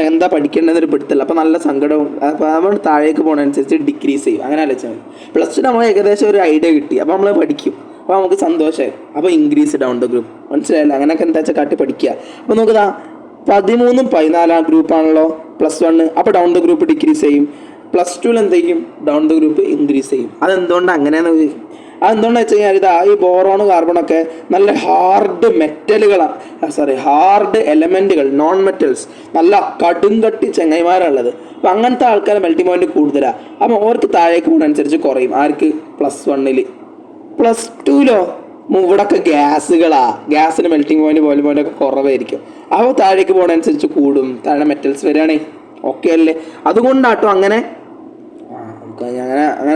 എന്താ പഠിക്കേണ്ടതെന്നൊരു പിടുത്തില്ല. അപ്പോൾ നല്ല സങ്കടവും. അപ്പോൾ നമ്മൾ താഴേക്ക് പോകണതനുസരിച്ച് ഡിക്രീസ് ചെയ്യും. അങ്ങനെ ആലോചിച്ചാൽ മതി. +2 നമ്മൾ ഏകദേശം ഒരു ഐഡിയ കിട്ടി, അപ്പോൾ നമ്മൾ പഠിക്കും, അപ്പോൾ നമുക്ക് സന്തോഷമായി. അപ്പോൾ ഇൻക്രീസ് ഡൗൺ ദ ഗ്രൂപ്പ്. മനസ്സിലായല്ലോ? അങ്ങനെയൊക്കെ എന്താ വെച്ചാൽ കാട്ടി പഠിക്കുക. അപ്പോൾ നോക്കുക, 13 14 ഗ്രൂപ്പാണല്ലോ +1. അപ്പോൾ ഡൗൺ ദ ഗ്രൂപ്പ് ഡിക്രീസ് ചെയ്യും. +2 എന്ത് ചെയ്യും? ഡൗൺ ദ ഗ്രൂപ്പ് ഇൻക്രീസ് ചെയ്യും. അതെന്തുകൊണ്ടാണ് അങ്ങനെയാണെന്ന് അതെന്തുകൊണ്ടാണെന്ന് വെച്ച് കഴിഞ്ഞാൽ ഇതാ ഈ ബോറോണ് കാർബണൊക്കെ നല്ല ഹാർഡ് മെറ്റലുകളാണ്, ഹാർഡ് എലമെൻറ്റുകൾ, നോൺ മെറ്റൽസ്, നല്ല കടുംകട്ടി ചെങ്ങൈമാരുള്ളത്. അപ്പം അങ്ങനത്തെ ആൾക്കാരെ മെൽറ്റിംഗ് പോയിന്റ് കൂടുതലാണ്. അപ്പം അവർക്ക് താഴേക്ക് പോകുന്നതനുസരിച്ച് കുറയും. ആർക്ക്? +1. +2 ഇവിടൊക്കെ ഗ്യാസിന് മെൽറ്റിംഗ് പോയിന്റ് ബോയിലിംഗ് പോയിന്റ് ഒക്കെ കുറവായിരിക്കും. അപ്പോൾ താഴേക്ക് പോകുന്നതനുസരിച്ച് കൂടും. താഴെ മെറ്റൽസ് വരികയാണേ. ഓക്കെ അല്ലേ? അതുകൊണ്ടാട്ടോ അങ്ങനെ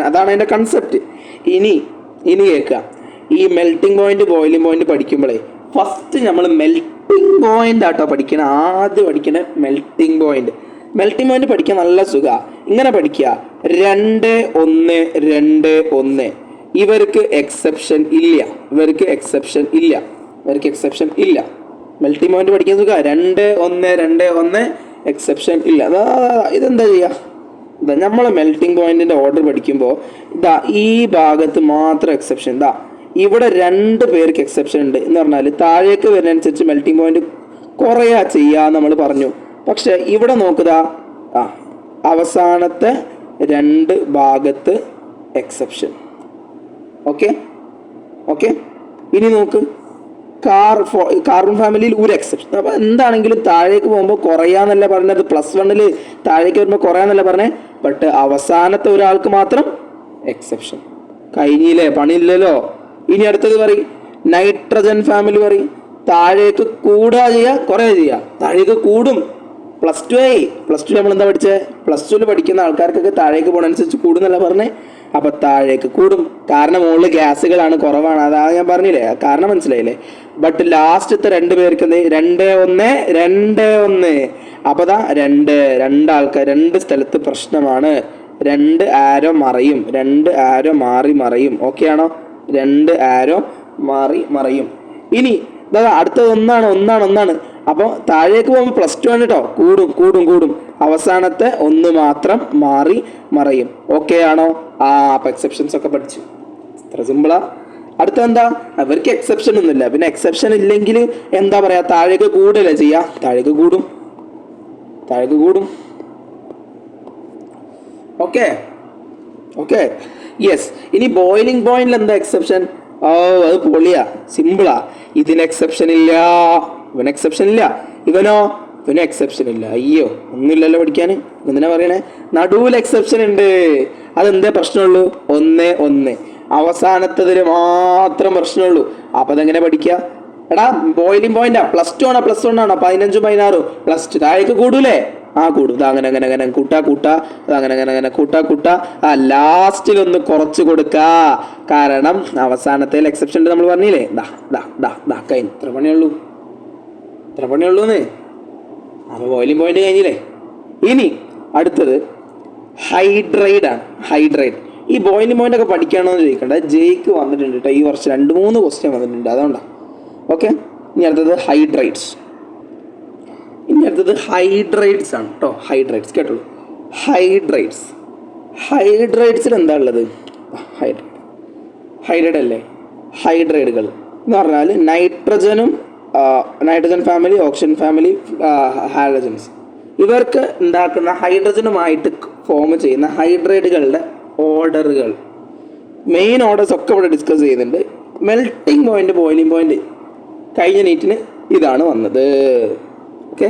അതാണ് അതിൻ്റെ കൺസെപ്റ്റ്. ഇനി കേൾക്കുക, ഈ മെൽറ്റിംഗ് പോയിന്റ് ബോയിലിംഗ് പോയിന്റ് പഠിക്കുമ്പോഴേ ഫസ്റ്റ് നമ്മൾ മെൽറ്റിംഗ് പോയിന്റ് ആട്ടോ പഠിക്കണം. ആദ്യം പഠിക്കണ മെൽറ്റിംഗ് പോയിന്റ് പഠിക്കാൻ നല്ല സുഖമാണ്. ഇങ്ങനെ പഠിക്കുക: 2 1 2 1. ഇവർക്ക് എക്സെപ്ഷൻ ഇല്ല. മെൽറ്റിംഗ് പോയിന്റ് പഠിക്കാൻ സുഖമാണ്. 2 1 2 1 എക്സെപ്ഷൻ ഇല്ല. ഇതെന്താ ചെയ്യുക? നമ്മൾ മെൽറ്റിംഗ് പോയിന്റിന്റെ ഓർഡർ പഠിക്കുമ്പോൾ ഈ ഭാഗത്ത് മാത്രം എക്സെപ്ഷൻ. ഇവിടെ 2 പേർക്ക് എക്സെപ്ഷൻ ഉണ്ട് എന്ന് പറഞ്ഞാൽ താഴേക്ക് വരുന്നതനുസരിച്ച് മെൽറ്റിംഗ് പോയിന്റ് കുറയാ ചെയ്യാന്ന് നമ്മൾ പറഞ്ഞു. പക്ഷെ ഇവിടെ നോക്കുക, അവസാനത്തെ 2 ഭാഗത്ത് എക്സെപ്ഷൻ. ഓക്കെ ഇനി നോക്ക്, കാർബൺ ഫാമിലിയിൽ ഒരു എക്സെപ്ഷൻ. അപ്പോൾ എന്താണെങ്കിലും താഴേക്ക് പോകുമ്പോൾ കുറയാന്നല്ല പറഞ്ഞത്. +1 താഴേക്ക് വരുമ്പോൾ കുറയാന്നല്ല പറഞ്ഞേ. ബട്ട് അവസാനത്തെ ഒരാൾക്ക് മാത്രം എക്സെപ്ഷൻ. കഴിഞ്ഞില്ലേ? പണിയില്ലല്ലോ. ഇനി അടുത്തത് പറയും നൈട്രജൻ ഫാമിലി. പറയും താഴേക്ക് കൂടുക ചെയ്യുക, കുറയുക ചെയ്യുക. താഴേക്ക് കൂടും. +2 നമ്മൾ എന്താ പഠിച്ചത്? +2 പഠിക്കുന്ന ആൾക്കാർക്കൊക്കെ താഴേക്ക് പോകണനുസരിച്ച് കൂടുന്നല്ല പറഞ്ഞേ. അപ്പം താഴേക്ക് കൂടും. കാരണം മുകളിൽ ഗ്യാസുകളാണ്, കുറവാണ്. അതാണ് ഞാൻ പറഞ്ഞില്ലേ, കാരണം മനസ്സിലായില്ലേ? ബട്ട് ലാസ്റ്റത്തെ 2 പേർക്ക് 2 1 2 1. അപ്പോൾ 2 ആൾക്കാർ 2 സ്ഥലത്ത് പ്രശ്നമാണ്. 2 ആരോ മറയും, 2 ആരോ മറയും. ഓക്കെ ആണോ? 2 ആരോ മറയും. ഇനി അടുത്തത് ഒന്നാണ്. അപ്പോൾ താഴേക്ക് പോകുമ്പോൾ +2 ആണ് കേട്ടോ. കൂടും. അവസാനത്തെ 1 മാത്രം മറയും. ഓക്കെ ആണോ? അപ്പോൾ എക്സെപ്ഷൻസ് ഒക്കെ പഠിച്ചു. ഇത്ര സിമ്പിളാ. അടുത്ത എന്താ? അവർക്ക് എക്സെപ്ഷൻ ഒന്നുമില്ല. പിന്നെ എക്സെപ്ഷൻ ഇല്ലെങ്കിൽ എന്താ പറയാ? താഴേക്ക് കൂടല്ലേ ചെയ്യാ? താഴേക്ക് കൂടും. Okay yes. ഇനി ബോയിലിംഗ് പോയിന്റിൽ എന്താ എക്സെപ്ഷൻ? അത് പൊളിയാ, സിമ്പിളാ. ഇതിന് എക്സെപ്ഷൻ ഇല്ല, ഇവന് എക്സെപ്ഷൻ ഇല്ല. ഇവനോ? ഇവന് എക്സെപ്ഷൻ ഇല്ല. അയ്യോ, ഒന്നുമില്ലല്ലോ പഠിക്കാൻ. എന്തിനാ പറയണേ? നടുവിൽ എക്സെപ്ഷൻ ഉണ്ട്. അതെന്തേ പ്രശ്നമുള്ളൂ? 1 1. അവസാനത്തതിന് മാത്രം പ്രശ്നമുള്ളൂ. അപ്പം അതെങ്ങനെ പഠിക്കുക? എടാ ബോയിലിംഗ് പോയിന്റാ. +2 ആണോ +1 ആണോ? 15 16 +2 താഴേക്ക് കൂടൂലേ? കൂടും. അങ്ങനെ കൂട്ടാ അതങ്ങനെ കൂട്ടാ. ലാസ്റ്റിലൊന്ന് കുറച്ച് കൊടുക്ക. കാരണം അവസാനത്തെ എക്സെപ്ഷൻ നമ്മൾ പറഞ്ഞില്ലേ? ഇത്ര പണിയുള്ളൂന്ന്. അപ്പോൾ ബോയിലിംഗ് പോയിന്റ് കഴിഞ്ഞില്ലേ? ഇനി അടുത്തത് ഹൈഡ്രൈഡ് ആണ്. ഈ ബോയിലിംഗ് പോയിന്റ് ഒക്കെ പഠിക്കണമെന്ന് ചോദിക്കണ്ട. ജെയ്ക്ക് വന്നിട്ടുണ്ട് കേട്ടോ ഈ വർഷം 2-3 ക്വസ്റ്റ്യൻ വന്നിട്ടുണ്ട്. അതുകൊണ്ടാണ്. ഓക്കെ. ഇനി അടുത്തത് ഹൈഡ്രൈഡ്സ് ആണ് കേട്ടോ. ഹൈഡ്രൈഡ്സ് കേട്ടോളൂ. ഹൈഡ്രൈഡ്സിൽ എന്താ ഉള്ളത്? ഹൈഡ്രൈഡ് അല്ലേ? ഹൈഡ്രൈഡുകൾ എന്ന് പറഞ്ഞാൽ nitrogen family, oxygen family, halogens. ഇവർക്ക് ഉണ്ടാക്കുന്ന ഹൈഡ്രജനുമായിട്ട് ഫോം ചെയ്യുന്ന ഹൈഡ്രൈഡുകളുടെ ഓർഡറുകൾ, മെയിൻ ഓർഡേഴ്സ് ഒക്കെ ഇവിടെ ഡിസ്കസ് ചെയ്യുന്നുണ്ട്. മെൽറ്റിംഗ് പോയിന്റ്, ബോയിലിംഗ് പോയിന്റ് കഴിഞ്ഞ നീറ്റിന് ഇതാണ് വന്നത്. ഓക്കെ.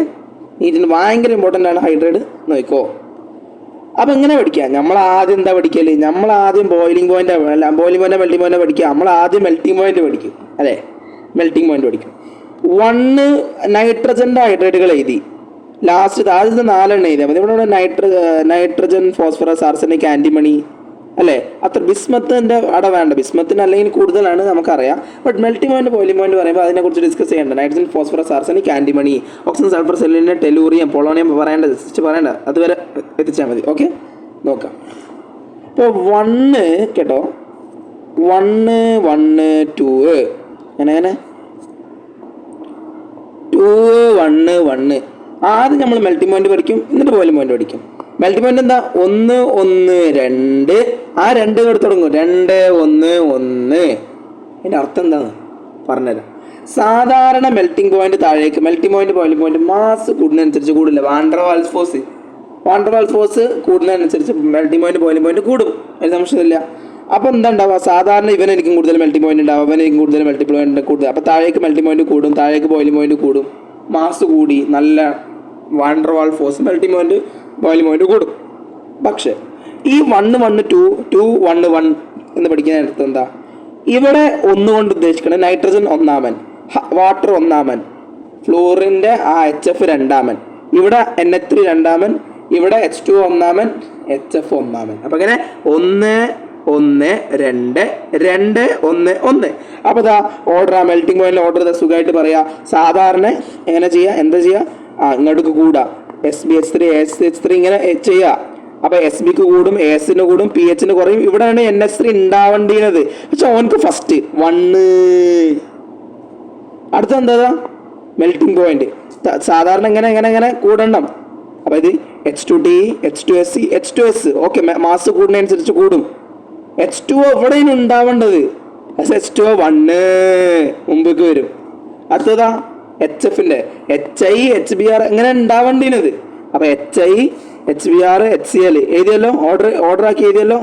നീറ്റിന് ഭയങ്കര ഇമ്പോർട്ടൻ്റ് ആണ് ഹൈഡ്രൈഡ്. നോക്കോ. അപ്പം എങ്ങനെ പഠിക്കാം? നമ്മൾ ആദ്യം എന്താ പഠിക്കല്? നമ്മൾ ആദ്യം ബോയിലിംഗ് പോയിന്റ്, മെൽറ്റിംഗ് പോയിന്റ് പഠിക്കുക. നമ്മൾ ആദ്യം മെൽറ്റിംഗ് പോയിന്റ് പഠിക്കും അല്ലേ? മെൽറ്റിംഗ് പോയിന്റ് പഠിക്കും. 1 നൈട്രജൻ്റെ ഹൈഡ്രൈഡുകൾ എഴുതി. ലാസ്റ്റ് ആദ്യത്തെ 4 എഴുതിയാൽ മതി. ഇവിടെ നൈട്രജൻ, ഫോസ്ഫറസ്, ആർസനിക്, ആന്റിമണി അല്ലേ? അത്ര ബിസ്മത്തിന്റെ അവിടെ വേണ്ട. ബിസ്മത്തിന് അല്ലെങ്കിൽ കൂടുതലാണ് നമുക്കറിയാം. But melting point, boiling point പറയുമ്പോൾ അതിനെക്കുറിച്ച് ഡിസ്കസ് ചെയ്യേണ്ട. Nitrogen, phosphorus, arsenic, antimony, oxygen, sulphur, selenium, tellurium, polonium പറയേണ്ട അതുവരെ എത്തിച്ചാൽ മതി. ഓക്കെ, നോക്കാം. ഇപ്പോൾ 1 കേട്ടോ, 1 1 2 അങ്ങനെ 2 1 1. ആദ്യം നമ്മൾ മെൽറ്റിംഗ് പോയിന്റ് പഠിക്കും, എന്നിട്ട് ബോയിലിംഗ് പോയിന്റ് പഠിക്കും. മെൽറ്റിംഗ് പോയിന്റ് എന്താ? 1 1 2. ആ 2 എടുത്ത് തുടങ്ങും. 2 1 1. അതിൻ്റെ അർത്ഥം എന്താന്ന് പറഞ്ഞുതരാം. സാധാരണ മെൽറ്റിംഗ് പോയിന്റ് താഴേക്ക്, melting point boiling point mass കൂടുന്നതനുസരിച്ച് കൂടില്ല. വാണ്ടർവാൾസ് ഫോഴ്സ് കൂടുന്നതനുസരിച്ച് മെൽറ്റിംഗ് പോയിന്റ് ബോയിലിംഗ് പോയിന്റ് കൂടും, അതിന് സംശയമില്ല. അപ്പോൾ എന്താ ഉണ്ടാവുക? സാധാരണ ഇവനെനിക്കും കൂടുതൽ മെൽറ്റിംഗ് പോയിന്റ് ഉണ്ടാവും, അവനെനിക്കും കൂടുതൽ മെൽറ്റിംഗ് പോയിന്റ് കൂടുതൽ. അപ്പോൾ താഴേക്ക് മെൽറ്റിംഗ് പോയിന്റ് കൂടും, താഴേക്ക് ബോയിലിംഗ് പോയിന്റ് കൂടും. മാസ് കൂടി നല്ല van der Waals force melting point boiling point കൂടും. പക്ഷേ ഈ 1 1 2 2 1 1 എന്ന് പഠിക്കുന്ന അർത്ഥം എന്താ? ഇവിടെ ഒന്നുകൊണ്ട് ഉദ്ദേശിക്കുന്നത് നൈട്രജൻ 1-മൻ, വാട്ടർ 1-മൻ, ഫ്ലോറിൻ്റെ ആ HF 2-മൻ, ഇവിടെ NH3 2-മൻ, ഇവിടെ H2 1-മൻ, HF 1-മൻ. അപ്പം ഇങ്ങനെ 1 1 2 2 1 1. അപ്പോൾ ഇതാ ഓർഡർ, ആ മെൽറ്റിംഗ് പോയിന്റ് ഓർഡർ സുഖമായിട്ട് പറയാം. സാധാരണ എങ്ങനെ ചെയ്യുക, എന്താ ചെയ്യുക? ഇങ്ങോട്ട് കൂടാ, SbH3 AsH3 ഇങ്ങനെ ചെയ്യുക. അപ്പോൾ SBക്ക് കൂടും, ASന് കൂടും, PHന് കുറയും. ഇവിടെയാണ് NH3 ഉണ്ടാവേണ്ടിയത്. പക്ഷെ ഓനക്ക് ഫസ്റ്റ് 1. അടുത്ത എന്താ? മെൽറ്റിംഗ് പോയിന്റ് സാധാരണ എങ്ങനെ കൂടണം. അപ്പോൾ ഇത് H2D, H2SC, H2S. Okay, mass കൂടുന്നതനുസരിച്ച് കൂടും. H2O ഇവിടെയാണ് ഉണ്ടാവേണ്ടത്. H2O 1 മുമ്പേക്ക് വരും. അടുത്തതാ HFന്റെ HI HBr എങ്ങനെ ഉണ്ടാവേണ്ടിയത്. അപ്പോൾ HI HBr HCl എഴുതിയല്ലോ, ഓർഡർ ആക്കി എഴുതിയല്ലോ.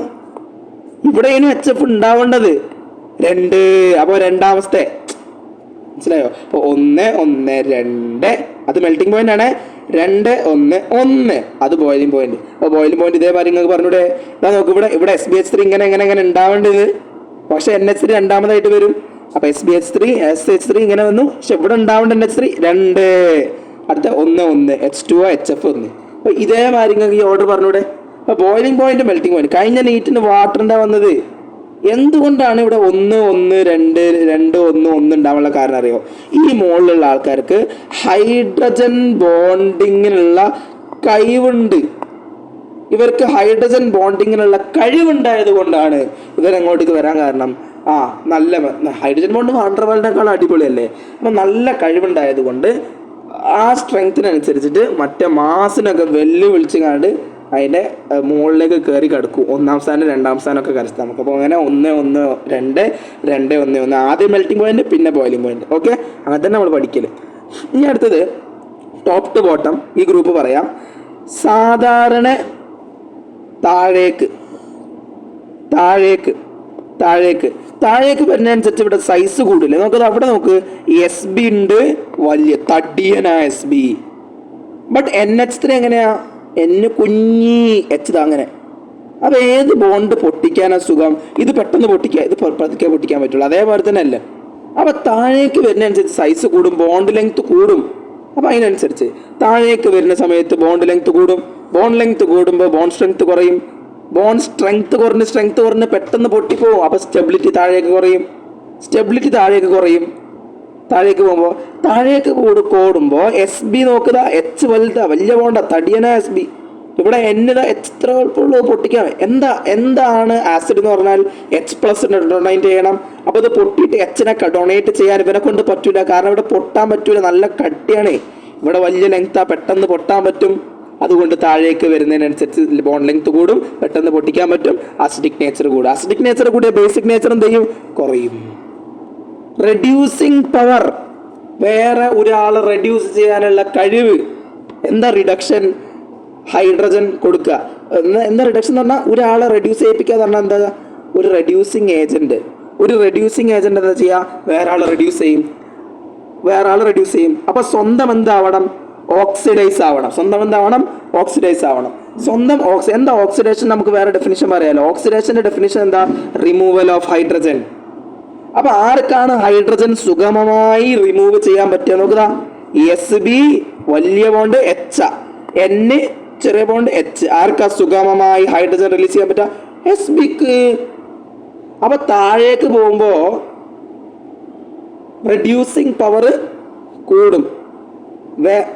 ഇവിടെയാണ് HF ഉണ്ടാവേണ്ടത് 2. അപ്പോൾ രണ്ടാമത്തെ മനസ്സിലായോ? അപ്പോൾ 1 1 2 അത് മെൽറ്റിംഗ് പോയിന്റ് ആണ്. 2 1 1 അത് ബോയിലിംഗ് പോയിന്റ്. അപ്പോൾ ബോയിലിംഗ് പോയിന്റ് ഇതേമാതിരി നിങ്ങൾക്ക് പറഞ്ഞൂടെ? ഇതാ നോക്ക്, ഇവിടെ SbH3 ഇങ്ങനെ ഉണ്ടാവേണ്ടത്. പക്ഷെ NH3 രണ്ടാമതായിട്ട് വരും. അപ്പോൾ SbH3 SH3 ഇങ്ങനെ വന്നു. പക്ഷെ ഇവിടെ ഉണ്ടാവേണ്ട NH3 2. അടുത്ത 1 1 H2O HF 1. അപ്പോൾ ഇതേമാതിരി നിങ്ങൾക്ക് ഈ ഓർഡർ പറഞ്ഞൂടെ? അപ്പോൾ ബോയിലിംഗ് പോയിന്റ്, മെൽറ്റിംഗ് പോയിന്റ്. കഴിഞ്ഞ നീറ്റിന് വാട്ടറിൻ്റെ വന്നത് എന്തുകൊണ്ടാണ് ഇവിടെ 1 1 2 2 1 1 ഉണ്ടാവാനുള്ള കാരണം അറിയോ? ഈ മുകളിലുള്ള ആൾക്കാർക്ക് ഹൈഡ്രജൻ ബോണ്ടിങ്ങിനുള്ള കഴിവുണ്ട്. ഇവർക്ക് ഹൈഡ്രജൻ ബോണ്ടിങ്ങിനുള്ള കഴിവുണ്ടായത് കൊണ്ടാണ് ഇവരങ്ങോട്ടേക്ക് വരാൻ കാരണം. നല്ല ഹൈഡ്രജൻ ബോണ്ട് വാണ്ടർവാളിനേക്കാൾ അടിപൊളിയല്ലേ? അപ്പം നല്ല കഴിവുണ്ടായത് കൊണ്ട് ആ സ്ട്രെങ്ത്തിനനുസരിച്ചിട്ട് മറ്റേ മാസിനൊക്കെ വെല്ലുവിളിച്ച് കണ്ട് അതിൻ്റെ മുകളിലേക്ക് കയറി കിടക്കും. 1-ാം സ്ഥാനം 2-ാം സ്ഥാനമൊക്കെ കരസ്ഥ നമുക്ക്. അപ്പോൾ അങ്ങനെ 1 1 2 2 1 1 ആദ്യം മെൽറ്റിംഗ് പോയിന്റ്, പിന്നെ ബോയിലിംഗ് പോയിന്റ്. ഓക്കെ, അങ്ങനെ തന്നെ നമ്മൾ പഠിക്കല്. ഇനി അടുത്തത് ടോപ്പ് ടു ബോട്ടം ഈ ഗ്രൂപ്പ് പറയാം. സാധാരണ താഴേക്ക് വരുന്നതനുസരിച്ച് ഇവിടെ സൈസ് കൂടില്ലേ? നമുക്കത് അവിടെ നോക്ക്. SB ഉണ്ട്, വലിയ തടിയനാ SB. ബട്ട് NH3 എങ്ങനെയാ? കുഞ്ഞി H അങ്ങനെ. അപ്പോൾ ഏത് ബോണ്ട് പൊട്ടിക്കാനാ സുഖം? ഇത് പെട്ടെന്ന് പൊട്ടിക്കുക, ഇത് പതുക്കെ പൊട്ടിക്കാൻ പറ്റുള്ളൂ. അതേപോലെ തന്നെ അല്ലേ? അപ്പോൾ താഴേക്ക് വരുന്നതനുസരിച്ച് സൈസ് കൂടും, ബോണ്ട് ലെങ്ത് കൂടും. അപ്പോൾ അതിനനുസരിച്ച് താഴേക്ക് വരുന്ന സമയത്ത് ബോണ്ട് ലെങ്ത് കൂടും. ബോണ്ട് ലെങ്ത് കൂടുമ്പോൾ ബോണ്ട് സ്ട്രെങ്ത് കുറയും. ബോണ്ട് സ്ട്രെങ്ത് കുറഞ്ഞ് പെട്ടെന്ന് പൊട്ടിപ്പോവും. അപ്പോൾ സ്റ്റെബിലിറ്റി താഴേക്ക് കുറയും. താഴേക്ക് പോകുമ്പോൾ കൂടുമ്പോൾ SB നോക്കുക, H വലുതാ, വലിയ ബോണ്ടാ, തടിയന SB. ഇവിടെ N എത്ര എളുപ്പമുള്ളൂ പൊട്ടിക്കാൻ. എന്താണ് ആസിഡ് എന്ന് പറഞ്ഞാൽ H+ ഡൊണേറ്റ് ചെയ്യണം. അപ്പോൾ ഇത് പൊട്ടിയിട്ട് Hനെ ഡൊണേറ്റ് ചെയ്യാൻ ഇവനെ കൊണ്ട് പറ്റൂല. കാരണം ഇവിടെ പൊട്ടാൻ പറ്റൂല, നല്ല കട്ടിയാണ്. ഇവിടെ വലിയ ലെങ്താ, പെട്ടെന്ന് പൊട്ടാൻ പറ്റും. അതുകൊണ്ട് താഴേക്ക് വരുന്നതിനനുസരിച്ച് ബോണ്ട് ലെങ്ത് കൂടും, പെട്ടെന്ന് പൊട്ടിക്കാൻ പറ്റും. അസിഡിക് നേച്ചർ കൂടും. അസിഡിക് നേച്ചർ കൂടിയ ബേസിക് നേച്ചർ എന്ത് ചെയ്യും? കുറയും. റെഡ്യൂസിങ് പവർ, വേറെ ഒരാൾ റെഡ്യൂസ് ചെയ്യാനുള്ള കഴിവ്. എന്താ റിഡക്ഷൻ? ഹൈഡ്രജൻ കൊടുക്കുക. എന്താ റിഡക്ഷൻ എന്ന് പറഞ്ഞാൽ ഒരാളെ റെഡ്യൂസ് ചെയ്യിപ്പിക്കുക എന്ന് പറഞ്ഞാൽ എന്താ? ഒരു റെഡ്യൂസിങ് ഏജന്റ് എന്താ ചെയ്യുക? വേറെ ആൾ റെഡ്യൂസ് ചെയ്യും. അപ്പോൾ സ്വന്തം എന്താവണം? ഓക്സിഡൈസ് ആവണം. എന്താ ഓക്സിഡേഷൻ? നമുക്ക് വേറെ ഡെഫിനിഷൻ പറയാലോ. ഓക്സിഡേഷന്റെ ഡെഫിനിഷൻ എന്താ? Removal of hydrogen. അപ്പോൾ ആർക്കാണ് ഹൈഡ്രജൻ സുഗമമായി റിമൂവ് ചെയ്യാൻ പറ്റുക? നോക്കുക, SB വലിയ ബോണ്ട് എച്ച്, എൻ ചെറിയ ബോണ്ട് എച്ച്. ആർക്കാ സുഗമമായി ഹൈഡ്രജൻ റിലീസ് ചെയ്യാൻ പറ്റുക? എസ് ബിക്ക്. അപ്പൊ താഴേക്ക് പോകുമ്പോ റെഡ്യൂസിങ് പവർ കൂടും,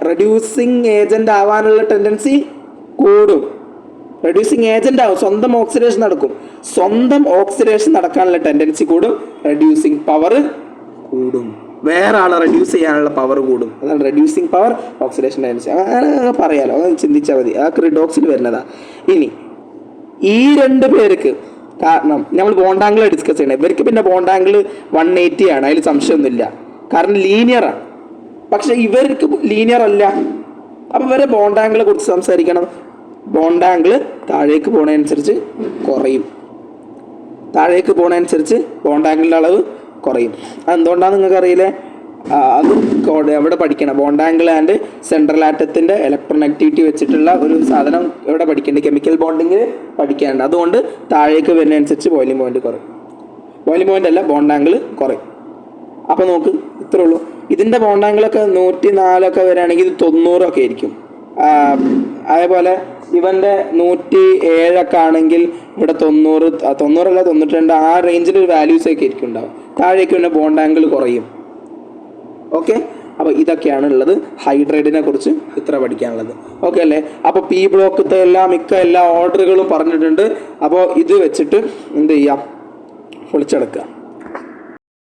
റെഡ്യൂസിങ് ഏജന്റ് ആവാനുള്ള ടെൻഡൻസി കൂടും. റെഡ്യൂസിങ് ഏജന്റ് ആവും, സ്വന്തം ഓക്സിഡേഷൻ നടക്കും. സ്വന്തം ഓക്സിഡേഷൻ നടക്കാനുള്ള ടെൻഡൻസി കൂടും, റെഡ്യൂസിങ് പവർ കൂടും. വേറെ ആളെ റെഡ്യൂസ് ചെയ്യാനുള്ള പവർ കൂടും. അതാണ് റെഡ്യൂസിങ് പവർ, ഓക്സിഡേഷൻ ടെൻഡൻസി. അങ്ങനെ പറയാലോ, അത് ചിന്തിച്ചാൽ മതി. ആ റിഡോക്സിൽ വരുന്നതാ. ഇനി ഈ രണ്ട് പേർക്ക്, കാരണം നമ്മൾ ബോണ്ട് ആംഗിൾ ഡിസ്കസ് ചെയ്യണം. ഇവർക്ക് പിന്നെ ബോണ്ട് ആംഗിൾ 180 ആണ്, അതിൽ സംശയമൊന്നുമില്ല. കാരണം ലീനിയറാണ്. പക്ഷെ ഇവർക്ക് ലീനിയർ അല്ല. അപ്പം ഇവരെ ബോണ്ട് ആംഗിളെ കുറിച്ച് സംസാരിക്കണം. ബോണ്ട് ആംഗിൾ താഴേക്ക് പോണതനുസരിച്ച് കുറയും. താഴേക്ക് പോണതനുസരിച്ച് ബോണ്ട് ആംഗിളിൻ്റെ അളവ് കുറയും. അതെന്തുകൊണ്ടാണെന്ന് നിങ്ങൾക്ക് അറിയില്ലേ? അത് എവിടെ പഠിക്കണം? ബോണ്ട് ആംഗിൾ ആൻഡ് സെൻട്രൽ ആറ്റത്തിൻ്റെ ഇലക്ട്രോനെഗറ്റിവിറ്റി വെച്ചിട്ടുള്ള ഒരു സാധനം എവിടെ പഠിക്കേണ്ടത്? കെമിക്കൽ ബോണ്ടിങ്ങിൽ പഠിക്കാനുണ്ട്. അതുകൊണ്ട് താഴേക്ക് വരുന്നതനുസരിച്ച് ബോയിലിംഗ് പോയിന്റ് കുറയും. ബോയിലിംഗ് പോയിന്റ് അല്ല, ബോണ്ട് ആംഗിൾ കുറയും. അപ്പോൾ നോക്ക്, ഇത്രേ ഉള്ളൂ. ഇതിൻ്റെ ബോണ്ട് ആംഗിളൊക്കെ 104 വരികയാണെങ്കിൽ ഇത് 90 ആയിരിക്കും. അതേപോലെ ഇവൻ്റെ 107 ആണെങ്കിൽ ഇവിടെ 90, 92 ആ റേഞ്ചിൽ ഒരു വാല്യൂസ് ഒക്കെ ആയിരിക്കും ഉണ്ടാവും. താഴേക്ക് പിന്നെ ബോണ്ട് ആംഗിൾ കുറയും. ഓക്കെ, അപ്പോൾ ഇതൊക്കെയാണ് ഉള്ളത്. ഹൈഡ്രൈഡിനെ കുറിച്ച് ഇത്ര പഠിക്കാനുള്ളത്. ഓക്കെ അല്ലേ? അപ്പോൾ പി ബ്ലോക്കത്തെ മിക്ക എല്ലാ ഓർഡറുകളും പറഞ്ഞിട്ടുണ്ട്. അപ്പോൾ ഇത് വെച്ചിട്ട് എന്ത് ചെയ്യാം? പൊളിച്ചെടുക്കുക.